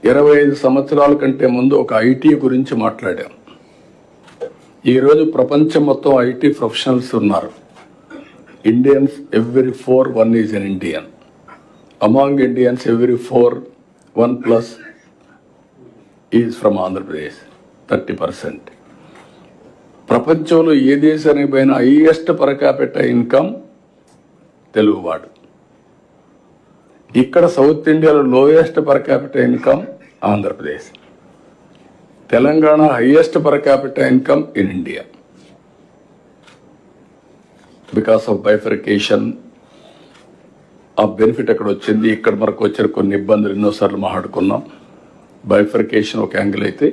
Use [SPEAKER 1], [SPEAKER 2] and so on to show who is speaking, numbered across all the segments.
[SPEAKER 1] 25 సంవత్సరాల కంటే ముందు ఒక ఐటీ గురించి మాట్లాడాం. ఈరోజు ప్రపంచం మొత్తం ఐటీ ప్రొఫెషనల్స్ ఉన్నారు. Indians every 4 1 is an Indian. Among Indians every 4 1+ is from Andhra Pradesh, 30%. ప్రపంచంలో ఏ దేశానికి పోయినా హైయెస్ట్ పర్ క్యాపిటల్ ఇన్కమ్ తెలుగువాడు. ఇక్కడ సౌత్ ఇండియాలో lowest per capital income Andhra Pradesh. Telangana highest per capital income in India. Because of bifurcation ఆ benefit అక్కడ వచ్చింది. ఇక్కడ మనకు వచ్చిన కొన్ని ఇబ్బందులు ఎన్నోసార్లు మాట్లాడుకున్నాం. బైఫర్కేషన్ ఒక యాంగిల్ అయితే,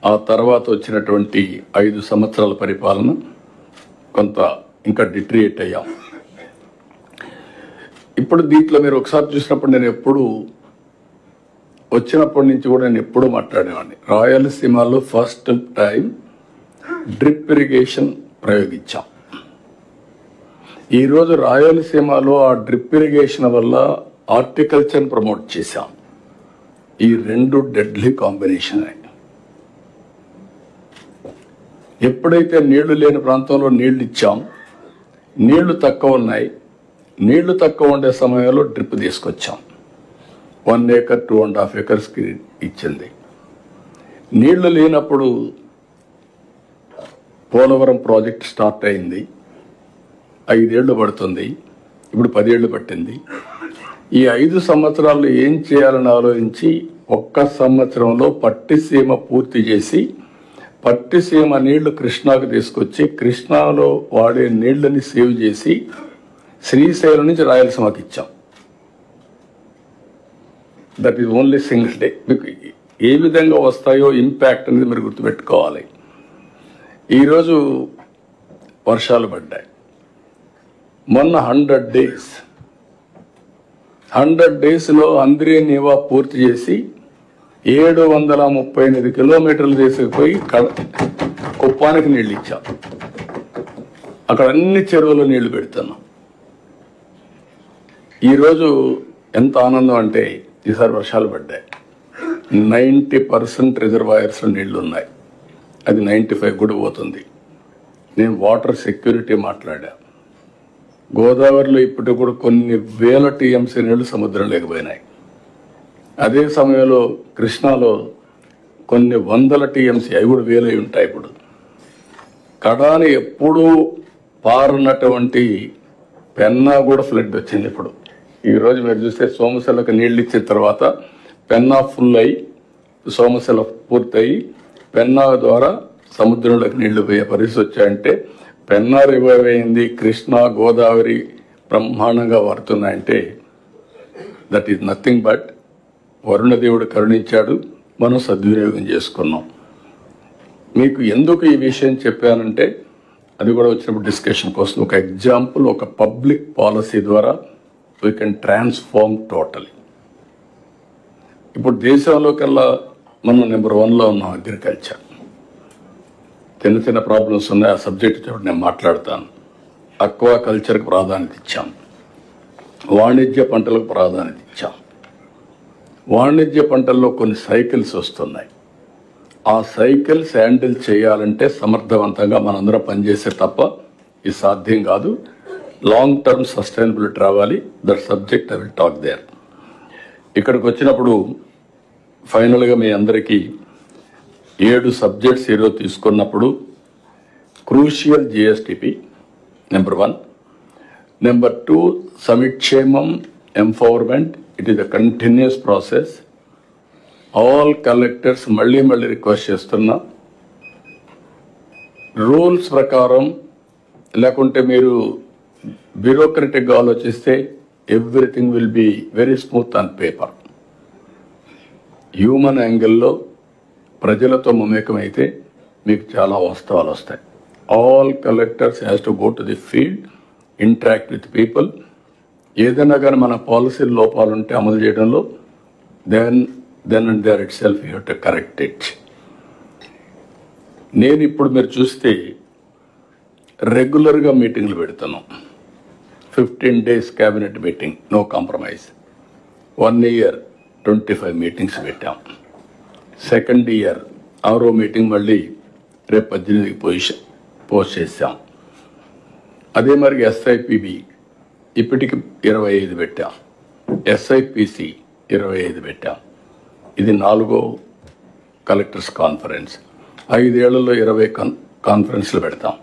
[SPEAKER 1] ఆ తర్వాత వచ్చినటువంటి 5 సంవత్సరాల పరిపాలన కొంత ఇంకా డిట్రియేట్ అయ్యాం. ఇప్పుడు దీంట్లో మీరు ఒకసారి చూసినప్పుడు నేను ఎప్పుడు వచ్చినప్పటి నుంచి కూడా నేను ఎప్పుడూ మాట్లాడేవాడిని. రాయలసీమలో ఫస్ట్ టైం డ్రిప్ ఇరిగేషన్ ప్రయోగించాం. ఈరోజు రాయలసీమలో ఆ డ్రిప్ ఇరిగేషన్ వల్ల హార్టికల్చర్ ప్రమోట్ చేశాం. ఈ 2 డెడ్లీ కాంబినేషన్. ఎప్పుడైతే నీళ్లు లేని ప్రాంతంలో నీళ్లు ఇచ్చాం, నీళ్లు తక్కువ ఉన్నాయి, నీళ్లు తక్కువ ఉండే సమయంలో డ్రిప్ తీసుకొచ్చాం. 1 acre 2.5 acres ఇచ్చింది. నీళ్లు లేనప్పుడు పోలవరం ప్రాజెక్ట్ స్టార్ట్ అయింది. 5 ఏళ్లు పడుతుంది, ఇప్పుడు 10 ఏళ్లు పట్టింది. ఈ 5 సంవత్సరాల్లో ఏం చేయాలని ఆలోచించి 1 సంవత్సరంలో పట్టిసీమ పూర్తి చేసి, పట్టిసీమ నీళ్లు కృష్ణాకు తీసుకొచ్చి కృష్ణాలో వాడే నీళ్లని సేవ్ చేసి శ్రీశైలం నుంచి రాయలసీమకి ఇచ్చాం. That is only single day. మీకు ఏ విధంగా వస్తాయో ఇంపాక్ట్ అనేది మీరు గుర్తుపెట్టుకోవాలి. ఈరోజు వర్షాలు పడ్డాయి. మొన్న 100 డేస్లో అంద్రే నీవా పూర్తి చేసి 738 కిలోమీటర్లు తీసుకుపోయి కుప్పానికి నీళ్ళు ఇచ్చాం. అక్కడ అన్ని చెరువుల్లో నీళ్లు పెడుతున్నాం. ఈరోజు ఎంత ఆనందం అంటే ఈసారి వర్షాలు పడ్డాయి. 90% రిజర్వాయర్స్లో నీళ్లు ఉన్నాయి. అది 95 కూడా పోతుంది. నేను వాటర్ సెక్యూరిటీ మాట్లాడా. గోదావరిలో ఇప్పటికి కూడా కొన్ని వేల టీఎంసీ నీళ్లు సముద్రం లేకపోయినాయి. అదే సమయంలో కృష్ణాలో కొన్ని వందల టీఎంసీ, అవి కూడా వేలై ఉంటాయి. ఇప్పుడు కడాని ఎప్పుడూ పారనటువంటి పెన్నా కూడా ఫ్లడ్ వచ్చింది. ఇప్పుడు ఈరోజు మీరు చూస్తే సోమశిలకు నీళ్ళు ఇచ్చిన తర్వాత పెన్నా ఫుల్ అయ్యి సోమశిల పూర్తయి పెన్నా ద్వారా సముద్రంలోకి నీళ్లు పోయే పరిస్థితి వచ్చాయంటే పెన్నా రివైవ్ అయింది. కృష్ణా గోదావరి బ్రహ్మాండంగా వాడుతున్నాయంటే దట్ ఈజ్ నథింగ్ బట్ వరుణదేవుడు కరుణించాడు, మనం సద్వినియోగం చేసుకున్నాం. మీకు ఎందుకు ఈ విషయం చెప్పానంటే అది కూడా వచ్చినప్పుడు డిస్కషన్ కోసం ఒక ఎగ్జాంపుల్, ఒక పబ్లిక్ పాలసీ ద్వారా వీ కెన్ ట్రాన్స్ఫార్మ్ టోటలీ. ఇప్పుడు దేశంలో కల్లా మనం నెంబర్ 1లో ఉన్నాం అగ్రికల్చర్. చిన్న ప్రాబ్లమ్స్ ఉన్నాయి, ఆ సబ్జెక్ట్ చూడండి నేను మాట్లాడతాను. అక్వా కల్చర్కి ప్రాధాన్యత ఇచ్చాం, వాణిజ్య పంటలకు ప్రాధాన్యత ఇచ్చాం. వాణిజ్య పంటల్లో కొన్ని సైకిల్స్ వస్తున్నాయి. ఆ సైకిల్స్ హ్యాండిల్ చేయాలంటే సమర్థవంతంగా మనందరం పనిచేసే తప్ప ఇది సాధ్యం కాదు. లాంగ్ టర్మ్ సస్టైనబిలిటీ రావాలి. That subject I will talk there. ఇక్కడికి వచ్చినప్పుడు ఫైనల్గా మీ అందరికీ 7 సబ్జెక్ట్స్ ఈరోజు తీసుకున్నప్పుడు క్రూషియల్ జిఎస్టిపి నెంబర్ 1, నెంబర్ 2 సమిక్షేమం empowerment. It is a continuous process. All collectors మళ్ళీ రిక్వెస్ట్ చేస్తున్నా, రూల్స్ ప్రకారం లేకుంటే మీరు బ్యూరోక్రటిక్గా ఆలోచిస్తే everything will be very smooth on paper. Human యాంగిల్లో ప్రజలతో మమేకమైతే మీకు చాలా వాస్తవాలు వస్తాయి. All collectors has to go to the field, interact with people. ఏదైనా కానీ మన పాలసీ లోపాలు ఉంటే అమలు చేయడంలో then and there itself you have to correct it. నేను ఇప్పుడు మీరు చూస్తే రెగ్యులర్గా మీటింగ్లు పెడుతున్నాం. 15 days cabinet meeting, no compromise. 1 year 125 meetings పెట్టాం. సెకండ్ ఇయర్ 6వ మీటింగ్ మళ్ళీ రేపు 18కి పోస్ట్ చేశాం. అదే మరి SIPB ఇప్పటికి 25 పెట్టాం. SIPC 25 పెట్టాం. ఇది 4వ కలెక్టర్స్ కాన్ఫరెన్స్. 5 ఏళ్లలో 20 కాన్ఫరెన్స్లు పెడతాం.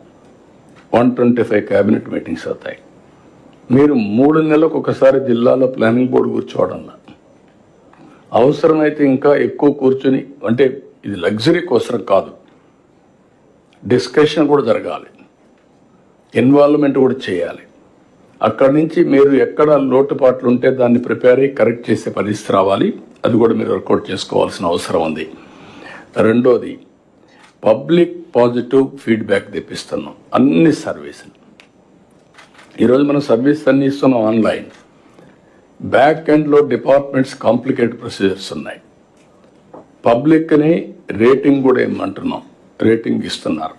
[SPEAKER 1] 125 క్యాబినెట్ మీటింగ్స్ అవుతాయి. మీరు 3 నెలలకు ఒకసారి జిల్లాలో ప్లానింగ్ బోర్డు కూర్చోవడంలా, అవసరమైతే ఇంకా ఎక్కువ కూర్చుని, అంటే ఇది లగ్జరీ కోసం కాదు, డిస్కషన్ కూడా జరగాలి, ఇన్వాల్వ్మెంట్ కూడా చేయాలి. అక్కడి నుంచి మీరు ఎక్కడ లోటుపాట్లు ఉంటే దాన్ని ప్రిపేర్ అయ్యి కరెక్ట్ చేసే పరిస్థితి రావాలి. అది కూడా మీరు వర్కౌట్ చేసుకోవాల్సిన అవసరం ఉంది. రెండోది, పబ్లిక్ పాజిటివ్ ఫీడ్బ్యాక్ తెప్పిస్తున్నాం అన్ని సర్వీసులు. ఈరోజు మనం సర్వీస్ అన్ని ఇస్తున్నాం ఆన్లైన్. బ్యాక్ ఎండ్లో డిపార్ట్మెంట్స్ కాంప్లికేటెడ్ ప్రొసీజర్స్ ఉన్నాయి. పబ్లిక్ని రేటింగ్ కూడా ఏమంటున్నాం, రేటింగ్ ఇస్తున్నారు.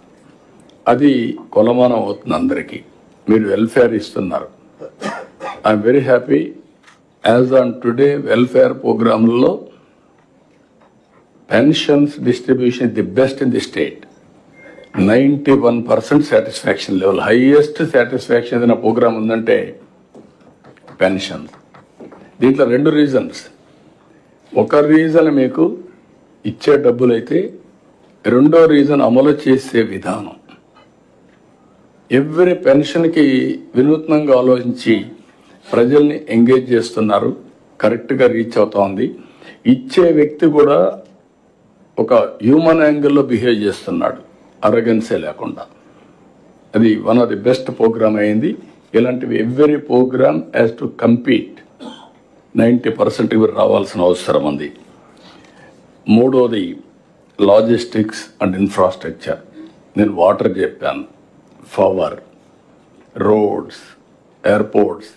[SPEAKER 1] అది కొలమానం అవుతుంది అందరికీ. మీరు వెల్ఫేర్ ఇస్తున్నారు. I'm very happy. As on today welfare ప్రోగ్రాంలలో pensions distribution the best in the state. 91% satisfaction level, highest satisfaction ఏదైనా ప్రోగ్రామ్ ఉందంటే పెన్షన్. దీంట్లో 2 రీజన్స్. ఒక రీజన్ మీకు ఇచ్చే డబ్బులైతే, రెండో రీజన్ అమలు చేసే విధానం. ఎవ్రీ పెన్షన్కి వినూత్నంగా ఆలోచించి ప్రజల్ని ఎంగేజ్ చేస్తున్నారు, కరెక్ట్గా రీచ్ అవుతా ఉంది. ఇచ్చే వ్యక్తి కూడా ఒక హ్యూమన్ యాంగిల్లో బిహేవ్ చేస్తున్నాడు, అరగెన్సే లేకుండా. అది one of the best programme అయింది. ఇలాంటివి every programme has to compete. 90% రావాల్సిన అవసరం ఉంది. మూడోది లాజిస్టిక్స్ అండ్ ఇన్ఫ్రాస్ట్రక్చర్. నేను వాటర్ చెప్పాను, power, roads, airports,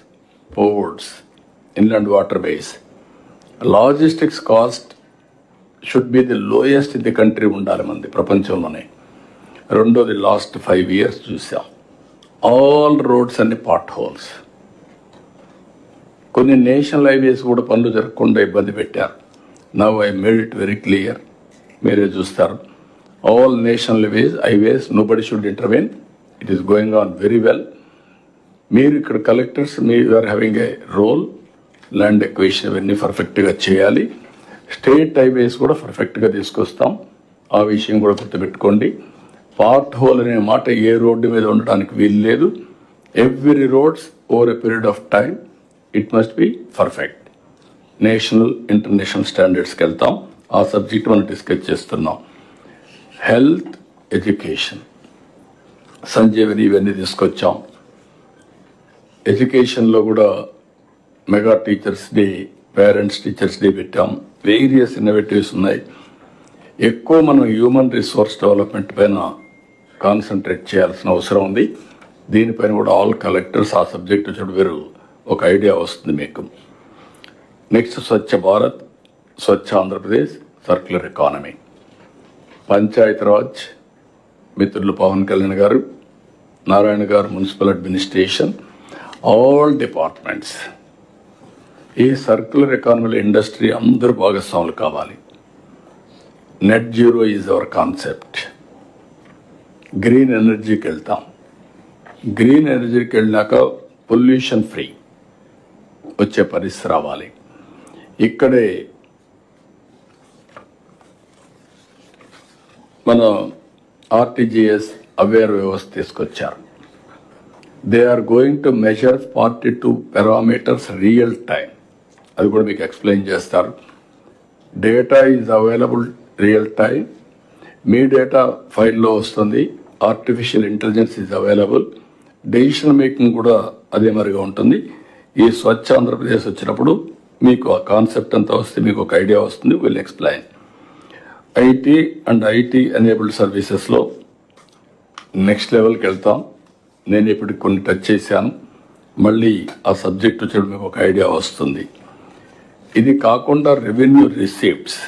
[SPEAKER 1] ports, inland waterways. Logistics cost should be the lowest in the country ఉండాలి మంది ప్రపంచంలోనే. రెండోది, లాస్ట్ 5 years చూసాం, ఆల్ రోడ్స్ అన్ని పాట్ హోల్స్. కొన్ని నేషనల్ హైవేస్ కూడా పనులు జరగకుండా ఇబ్బంది పెట్టారు. Now I made it very clear. మీరే చూస్తారు, all national highways nobody should intervene. It is going on very well. మీరు ఇక్కడ కలెక్టర్స్, మీరు are having a role. Land acquisition ఇవన్నీ పర్ఫెక్ట్గా చేయాలి. స్టేట్ హైవేస్ కూడా పర్ఫెక్ట్గా తీసుకొస్తాం. ఆ విషయం కూడా గుర్తుపెట్టుకోండి. పార్ట్ హోల్ అనే మాట ఏ రోడ్డు మీద ఉండడానికి వీలు లేదు. Every roads over a period of time it must be perfect. National international స్టాండర్డ్స్కి వెళ్తాం. ఆ సబ్జెక్ట్ మనం డిస్కస్ చేస్తున్నాం. హెల్త్, ఎడ్యుకేషన్, సంజీవని ఇవన్నీ తీసుకొచ్చాం. ఎడ్యుకేషన్లో కూడా mega teachers day, parents teachers day పెట్టాం. వేరియస్ ఇన్నోవేటివ్స్ ఉన్నాయి. ఎక్కువ మనం హ్యూమన్ రిసోర్స్ డెవలప్మెంట్ పైన కాన్సన్ట్రేట్ చేయాల్సిన అవసరం ఉంది. దీనిపైన కూడా ఆల్ కలెక్టర్స్ ఆ సబ్జెక్ట్ వచ్చి వేరు ఒక ఐడియా వస్తుంది మీకు. Next, Swachh Bharat, Swachh Andhra Pradesh, circular economy, Panchayati Raj మిత్రులు Pawan Kalyan garu, Narayana garu, municipal administration, all departments. ఈ సర్క్యులర్ ఎకానమీలో ఇండస్ట్రీ అందరూ భాగస్వాములు కావాలి. Net zero is our concept. Green ఎనర్జీకి వెళ్తాం. గ్రీన్ ఎనర్జీకి వెళ్ళినాక పొల్యూషన్ ఫ్రీ వచ్చే పరిస్థితి రావాలి. ఇక్కడే మన RTGS అవేర్ వ్యవస్థ తీసుకొచ్చారు. They are going to measure 42 parameters real time. అది కూడా మీకు ఎక్స్ప్లెయిన్ చేస్తారు. Data is available real time. మీ డేటా ఫైల్లో వస్తుంది. Artificial intelligence is available. Decision making కూడా అదే మరిగా ఉంటుంది. ఈ స్వచ్ఛ ఆంధ్రప్రదేశ్ వచ్చినప్పుడు మీకు ఆ కాన్సెప్ట్ అంతా వస్తే మీకు ఒక ఐడియా వస్తుంది. Will explain. IT and IT enabled సర్వీసెస్లో నెక్స్ట్ లెవెల్కి వెళ్తాం. నేను ఇప్పుడు కొన్ని టచ్ చేశాను. మళ్ళీ ఆ సబ్జెక్ట్ వచ్చి మీకు ఒక ఐడియా వస్తుంది. ఇది కాకుండా revenue receipts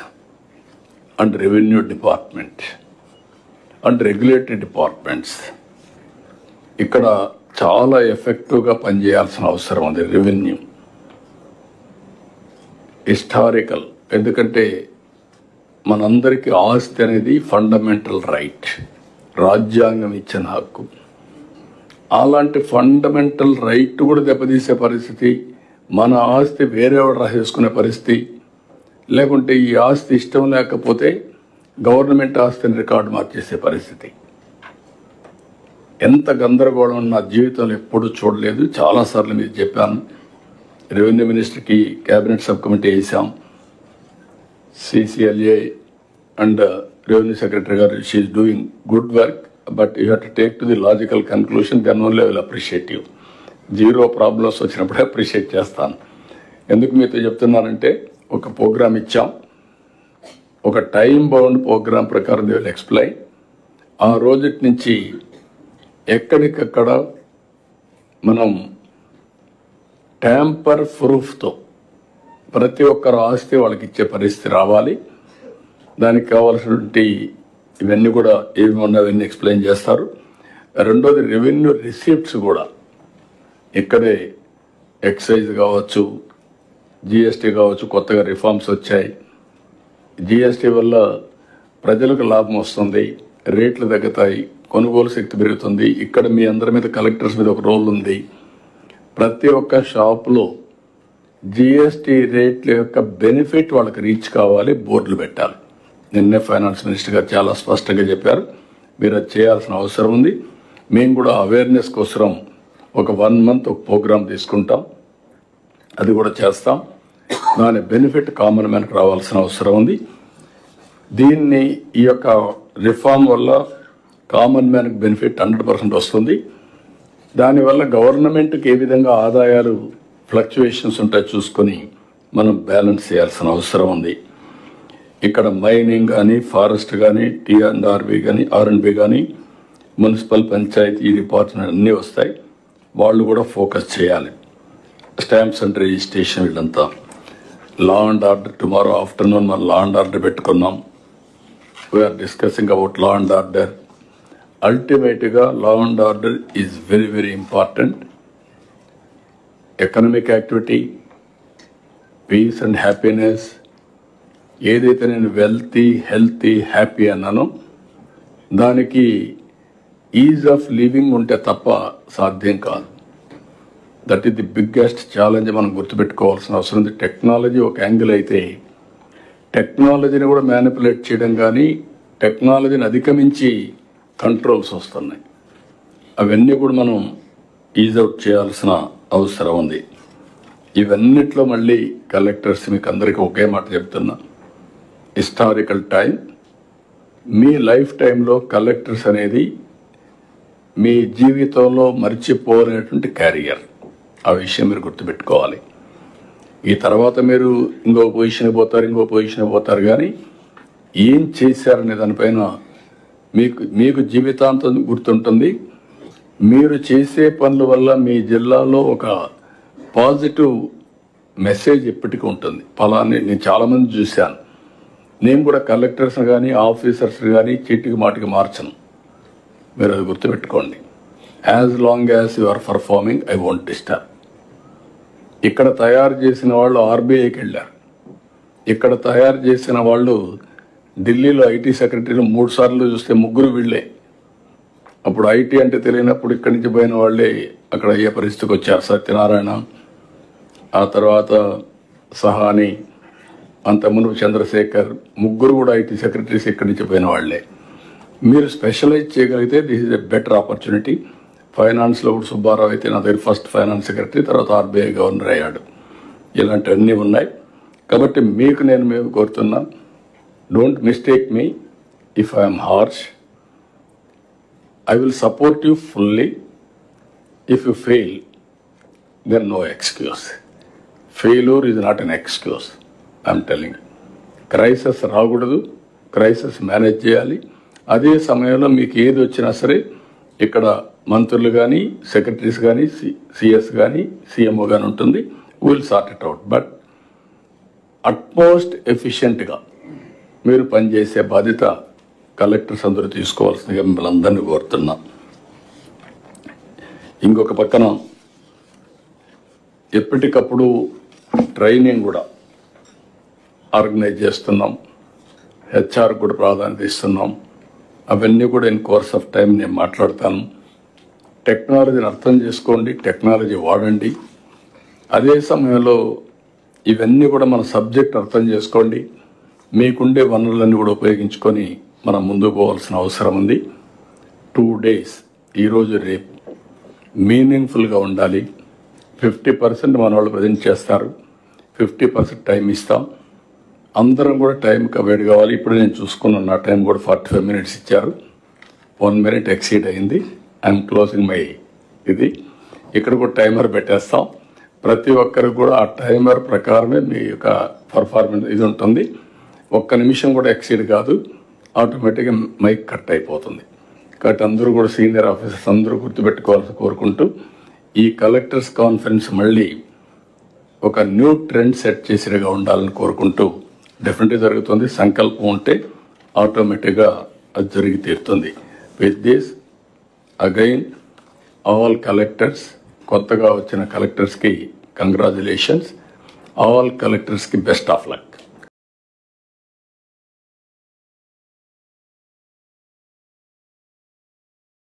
[SPEAKER 1] and revenue department and regulatory departments ఇక్కడ చాలా ఎఫెక్టివ్గా పనిచేయాల్సిన అవసరం ఉంది. రెవెన్యూ, హిస్టారికల్ ఎందుకంటే మనందరికీ ఆస్తి అనేది ఫండమెంటల్ రైట్, రాజ్యాంగం ఇచ్చిన హక్కు. అలాంటి ఫండమెంటల్ రైట్ కూడా దెబ్బతీసే పరిస్థితి, మన ఆస్తి వేరేవాడు రాసేసుకునే పరిస్థితి, లేకుంటే ఈ ఆస్తి ఇష్టం లేకపోతే గవర్నమెంట్ ఆస్తిని రికార్డు మార్చేసే పరిస్థితి. ఎంత గందరగోళం నా జీవితంలో ఎప్పుడూ చూడలేదు. చాలాసార్లు మీరు చెప్పాను. రెవెన్యూ మినిస్టర్కి క్యాబినెట్ సబ్ కమిటీ వేసాం. CCLA అండ్ రెవెన్యూ సెక్రటరీ గారు, she is doing good work, but you have to take to the logical conclusion, then only I will appreciate you. Zero problems వచ్చినప్పుడే అప్రిషియేట్ చేస్తాను. ఎందుకు మీతో చెప్తున్నానంటే, ఒక ప్రోగ్రామ్ ఇచ్చాం, ఒక టైం బౌండ్ ప్రోగ్రామ్ ప్రకారం దే విల్ ఎక్స్ప్లెయిన్. ఆ రోజు నుంచి ఎక్కడికక్కడ మనం ట్యాంపర్ ప్రూఫ్తో ప్రతి ఒక్కరు ఆస్తి వాళ్ళకి ఇచ్చే పరిస్థితి రావాలి. దానికి కావాల్సినటువంటి ఇవన్నీ కూడా ఏమి ఉన్నవన్నీ ఎక్స్ప్లెయిన్ చేస్తారు. రెండోది, రెవెన్యూ రిసీప్ట్స్ కూడా ఇక్కడే ఎక్సైజ్ కావచ్చు, GST కావచ్చు, కొత్తగా రిఫార్మ్స్ వచ్చాయి. GST వల్ల ప్రజలకు లాభం వస్తుంది, రేట్లు తగ్గుతాయి, కొనుగోలు శక్తి పెరుగుతుంది. ఇక్కడ మీ అందరి మీద, కలెక్టర్స్ మీద ఒక రోల్ ఉంది. ప్రతి ఒక్క షాపులో GST రేట్ల యొక్క బెనిఫిట్ వాళ్ళకి రీచ్ కావాలి, బోర్డులు పెట్టాలి. నిన్నే ఫైనాన్స్ మినిస్టర్ గారు చాలా స్పష్టంగా చెప్పారు, మీరు అది చేయాల్సిన అవసరం ఉంది. మేము కూడా అవేర్నెస్ కోసం ఒక 1 month ఒక ప్రోగ్రామ్ తీసుకుంటాం, అది కూడా చేస్తాం. దాని బెనిఫిట్ కామన్ మ్యాన్కి రావాల్సిన అవసరం ఉంది. దీన్ని ఈ యొక్క రిఫార్మ్ వల్ల కామన్ మ్యాన్కి బెనిఫిట్ 100% వస్తుంది. దానివల్ల గవర్నమెంట్కి ఏ విధంగా ఆదాయాలు ఫ్లక్చువేషన్స్ ఉంటాయో చూసుకొని మనం బ్యాలెన్స్ చేయాల్సిన అవసరం ఉంది. ఇక్కడ మైనింగ్ కానీ, ఫారెస్ట్ కానీ, T&RB కానీ, R&B కానీ, మున్సిపల్ పంచాయతీ డిపార్ట్మెంట్ అన్నీ వస్తాయి. వాళ్ళు కూడా ఫోకస్ చేయాలి. స్టాంప్స్ అండ్ రిజిస్ట్రేషన్ వీళ్ళంతా. Law and order, tomorrow afternoon మనం లా అండ్ ఆర్డర్ పెట్టుకున్నాం. We are discussing about law and order. అల్టిమేట్గా law and order is very very important. Economic activity, peace and happiness, ఏదైతే నేను వెల్తీ, హెల్తీ, హ్యాపీ అన్నానో దానికి is of living ఉంటే తప్ప సాధ్యం కాదు. That is the biggest challenge మనం గుర్తుపెట్టుకోవాల్సిన అవసరం ఉంది. టెక్నాలజీ ఒక యాంగిల్ అయితే, టెక్నాలజీని కూడా మ్యానిపులేట్ చేయడం కానీ, టెక్నాలజీని అధిగమించి కంట్రోల్స్ వస్తున్నాయి. అవన్నీ కూడా మనం ఈజ్ అవుట్ చేయాల్సిన అవసరం ఉంది. ఇవన్నిట్లో మళ్ళీ కలెక్టర్స్ మీకు అందరికీ ఒకే మాట చెప్తున్నా, హిస్టారికల్ టైం. మీ లైఫ్ టైంలో కలెక్టర్స్ అనేది మీ జీవితంలో మర్చిపోలేనటువంటి క్యారియర్. ఆ విషయం మీరు గుర్తుపెట్టుకోవాలి. ఈ తర్వాత మీరు ఇంకో పొజిషన్ పోతారు కానీ ఏం చేశారనే దానిపైన మీకు జీవితాంతం గుర్తుంటుంది. మీరు చేసే పనుల వల్ల మీ జిల్లాలో ఒక పాజిటివ్ మెసేజ్ ఎప్పటికీ ఉంటుంది. ఫలాన్ని నేను చాలామంది చూశాను. నేను కూడా కలెక్టర్స్ కానీ, ఆఫీసర్స్ కానీ చీటికి మాటికి మార్చను. మీరు అది గుర్తుపెట్టుకోండి. As long as you are performing, I won't disturb. ఇక్కడ తయారు చేసిన వాళ్ళు RBIకి వెళ్ళారు. ఇక్కడ తయారు చేసిన వాళ్ళు ఢిల్లీలో IT సెక్రటరీలు 3 సార్లు చూస్తే 3 వీళ్ళే. అప్పుడు IT అంటే తెలియనప్పుడు ఇక్కడి నుంచి పోయిన వాళ్ళే అక్కడ అయ్యే పరిస్థితికి వచ్చారు. సత్యనారాయణ, ఆ తర్వాత సహాని, అంతకుముందు చంద్రశేఖర్, 3 కూడా IT సెక్రటరీస్ ఇక్కడి నుంచి పోయిన వాళ్లే. మీరు స్పెషలైజ్ చేయగలిగితే this is a better opportunity. ఫైనాన్స్లో కూడా సుబ్బారావు అయితే నా దగ్గర ఫస్ట్ ఫైనాన్స్ సెక్రటరీ, తర్వాత RBI గవర్నర్ అయ్యాడు. ఇలాంటివన్నీ ఉన్నాయి. కాబట్టి మీకు నేను కోరుతున్నా, don't mistake me if I'm harsh. I will support you fully. If you fail, then no excuse. Failure is not an excuse. I'm telling you. Crisis రాకూడదు, crisis manage చేయాలి. అదే సమయంలో మీకు ఏది వచ్చినా సరే ఇక్కడ మంత్రులు కానీ, సెక్రటరీస్ కానీ, CS కానీ, CMO కానీ ఉంటుంది. Will sort it out. But utmost ఎఫిషియెంట్గా మీరు పనిచేసే బాధ్యత కలెక్టర్స్ అందరూ తీసుకోవాల్సిందిగా మిమ్మల్ని అందరినీ కోరుతున్నా. ఇంకొక పక్కన ఎప్పటికప్పుడు ట్రైనింగ్ కూడా ఆర్గనైజ్ చేస్తున్నాం, హెచ్ఆర్ కూడా ప్రాధాన్యత ఇస్తున్నాం. అవన్నీ కూడా ఇన్ కోర్స్ ఆఫ్ టైం నేను మాట్లాడతాను. టెక్నాలజీని అర్థం చేసుకోండి, టెక్నాలజీ వాడండి. అదే సమయంలో ఇవన్నీ కూడా మన సబ్జెక్ట్ అర్థం చేసుకోండి. మీకుండే వనరులన్నీ కూడా ఉపయోగించుకొని మనం ముందుకు పోవాల్సిన అవసరం ఉంది. 2 days ఈరోజు రేపు మీనింగ్ఫుల్గా ఉండాలి. 50% మన వాళ్ళు ప్రజెంట్ చేస్తారు, 50% టైం ఇస్తాం. అందరం కూడా టైంకి అవాయిడ్ కావాలి. ఇప్పుడు నేను చూసుకున్నాను, నా టైం కూడా 45 minutes ఇచ్చారు. 1 minute ఎక్సీడ్ అయింది. ఐఎమ్ క్లోజింగ్ మై ఇది. ఇక్కడ కూడా టైమర్ పెట్టేస్తాం. ప్రతి ఒక్కరికి కూడా ఆ టైమర్ ప్రకారమే మీ యొక్క పర్ఫార్మెన్స్ ఇది ఉంటుంది. 1 నిమిషం కూడా ఎక్సీడ్ కాదు, ఆటోమేటిక్గా మైక్ కట్ అయిపోతుంది. కాబట్టి అందరూ కూడా సీనియర్ ఆఫీసర్స్ అందరూ గుర్తుపెట్టుకోవాల్సి కోరుకుంటూ, ఈ కలెక్టర్స్ కాన్ఫరెన్స్ మళ్ళీ ఒక న్యూ ట్రెండ్ సెట్ చేసినగా ఉండాలని కోరుకుంటూ, డెఫినెట్గా జరుగుతుంది. సంకల్పం ఉంటే ఆటోమేటిక్గా అది జరిగి తీరుతుంది. With this again all collectors, కొత్తగా వచ్చిన కలెక్టర్స్కి కంగ్రాచులేషన్స్. ఆల్ కలెక్టర్స్కి బెస్ట్ ఆఫ్ లక్.